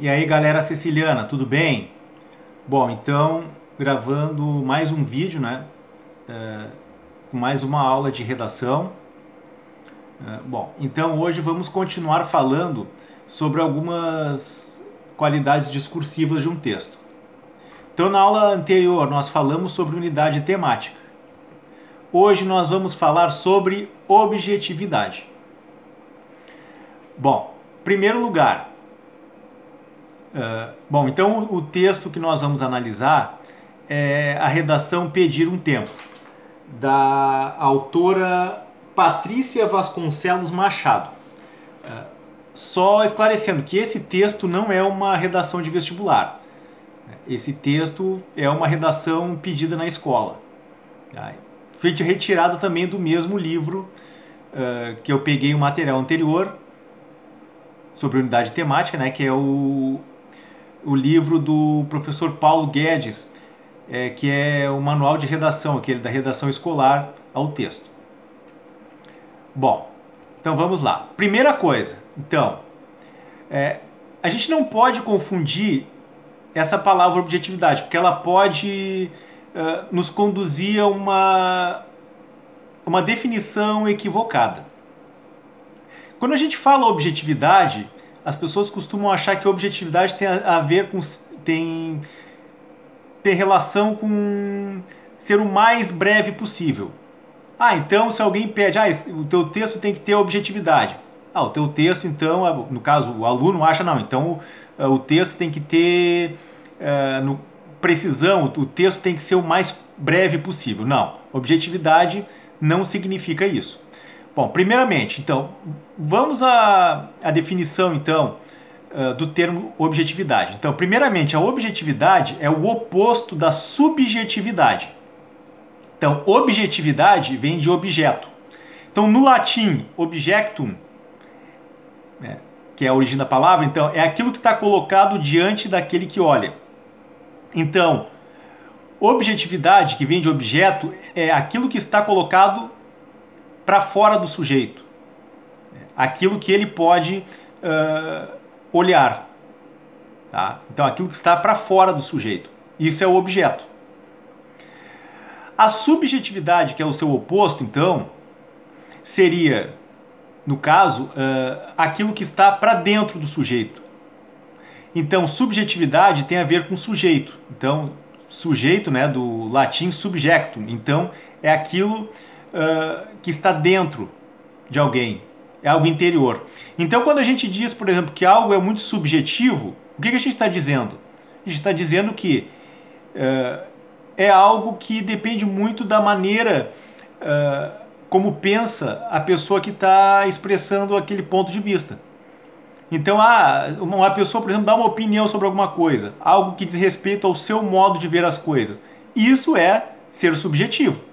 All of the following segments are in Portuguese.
E aí, galera siciliana, tudo bem? Bom, então, gravando mais um vídeo, né? Com mais uma aula de redação. Bom, então hoje vamos continuar falando sobre algumas qualidades discursivas de um texto. Então, na aula anterior, nós falamos sobre unidade temática. Hoje nós vamos falar sobre objetividade. Bom, em primeiro lugar, então o texto que nós vamos analisar é a redação Pedir um Tempo, da autora Patrícia Vasconcelos Machado. Só esclarecendo que esse texto não é uma redação de vestibular. Esse texto é uma redação pedida na escola. Foi retirada também do mesmo livro que eu peguei o material anterior sobre unidade temática, né, que é o livro do professor Paulo Guedes, que é o manual de redação, aquele da redação escolar ao texto. Bom, então vamos lá. Primeira coisa, então, a gente não pode confundir essa palavra objetividade, porque ela pode nos conduzir a uma definição equivocada. Quando a gente fala objetividade, as pessoas costumam achar que objetividade tem a ver com tem relação com ser o mais breve possível. Então se alguém pede, o teu texto tem que ter objetividade. O teu texto, então, no caso, o aluno acha, não, então o texto tem que ter precisão, o texto tem que ser o mais breve possível. Não, objetividade não significa isso. Bom, primeiramente, então, vamos à definição, então, do termo objetividade. Então, primeiramente, a objetividade é o oposto da subjetividade. Então, objetividade vem de objeto. Então, no latim, objectum, que é a origem da palavra, então, é aquilo que está colocado diante daquele que olha. Então, objetividade, que vem de objeto, é aquilo que está colocado para fora do sujeito. Aquilo que ele pode olhar. Tá? Então, aquilo que está para fora do sujeito. Isso é o objeto. A subjetividade, que é o seu oposto, então, seria, no caso, aquilo que está para dentro do sujeito. Então, subjetividade tem a ver com sujeito. Então, sujeito, né, do latim subjectum. Então, é aquilo que está dentro de alguém. É algo interior. Então, quando a gente diz, por exemplo, que algo é muito subjetivo, o que a gente está dizendo? A gente está dizendo que é algo que depende muito da maneira como pensa a pessoa que está expressando aquele ponto de vista. Então, uma pessoa, por exemplo, dá uma opinião sobre alguma coisa, algo que diz respeito ao seu modo de ver as coisas. Isso é ser subjetivo.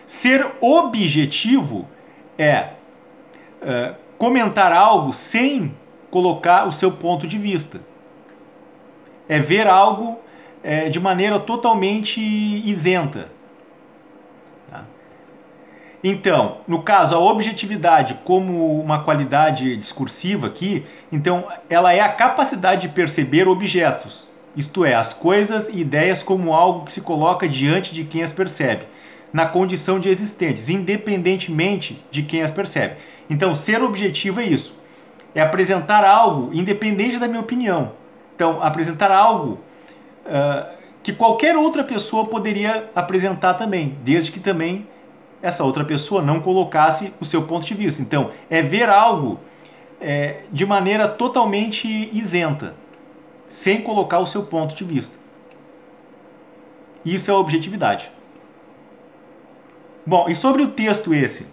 Ser objetivo é comentar algo sem colocar o seu ponto de vista. É ver algo de maneira totalmente isenta. Tá? Então, no caso, a objetividade como uma qualidade discursiva aqui, então ela é a capacidade de perceber objetos, isto é, as coisas e ideias como algo que se coloca diante de quem as percebe, na condição de existentes, independentemente de quem as percebe. Então, ser objetivo é isso. É apresentar algo independente da minha opinião. Então, apresentar algo que qualquer outra pessoa poderia apresentar também, desde que também essa outra pessoa não colocasse o seu ponto de vista. Então, é ver algo de maneira totalmente isenta, sem colocar o seu ponto de vista. Isso é a objetividade. Bom, e sobre o texto esse,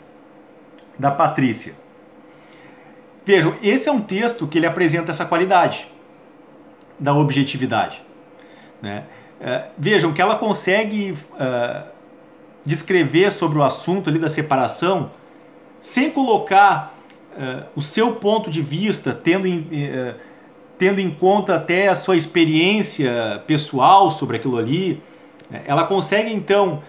da Patrícia. Vejam, esse é um texto que ele apresenta essa qualidade da objetividade. Né? Vejam que ela consegue descrever sobre o assunto ali da separação sem colocar o seu ponto de vista, tendo em conta até a sua experiência pessoal sobre aquilo ali. Ela consegue, então,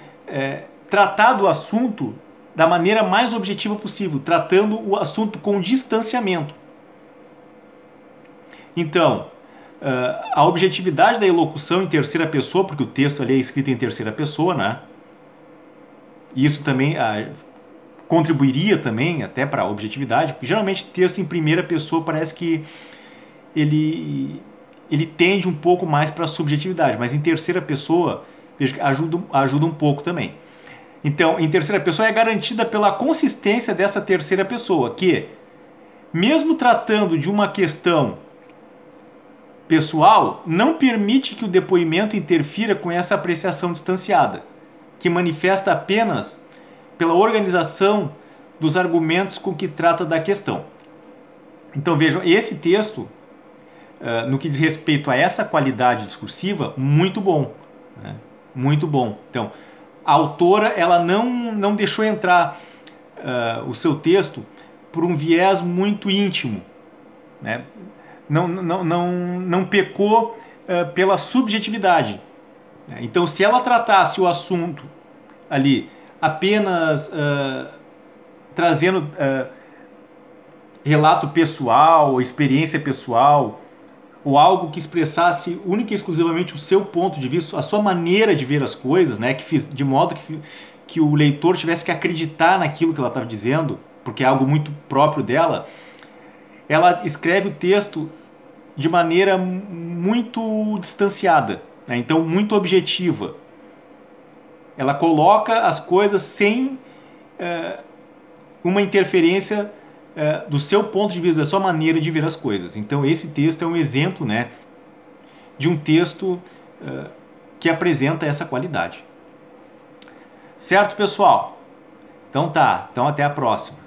tratar do assunto da maneira mais objetiva possível, tratando o assunto com distanciamento. Então, a objetividade da elocução em terceira pessoa, porque o texto ali é escrito em terceira pessoa, né? Isso também contribuiria também até para a objetividade, porque geralmente texto em primeira pessoa parece que ele tende um pouco mais para a subjetividade, mas em terceira pessoa veja, ajuda um pouco também. Então, em terceira pessoa é garantida pela consistência dessa terceira pessoa, que, mesmo tratando de uma questão pessoal, não permite que o depoimento interfira com essa apreciação distanciada, que manifesta apenas pela organização dos argumentos com que trata da questão. Então vejam, esse texto, no que diz respeito a essa qualidade discursiva, muito bom, né? Muito bom. Então, a autora ela não deixou entrar o seu texto por um viés muito íntimo, né? Não pecou pela subjetividade. Então, se ela tratasse o assunto ali apenas trazendo relato pessoal, experiência pessoal, ou algo que expressasse única e exclusivamente o seu ponto de vista, a sua maneira de ver as coisas, né, de modo que o leitor tivesse que acreditar naquilo que ela estava dizendo, porque é algo muito próprio dela, ela escreve o texto de maneira muito distanciada, né, então muito objetiva. Ela coloca as coisas sem uma interferência do seu ponto de vista, da sua maneira de ver as coisas. Então esse texto é um exemplo, né, de um texto que apresenta essa qualidade. Certo, pessoal? Então tá, então até a próxima.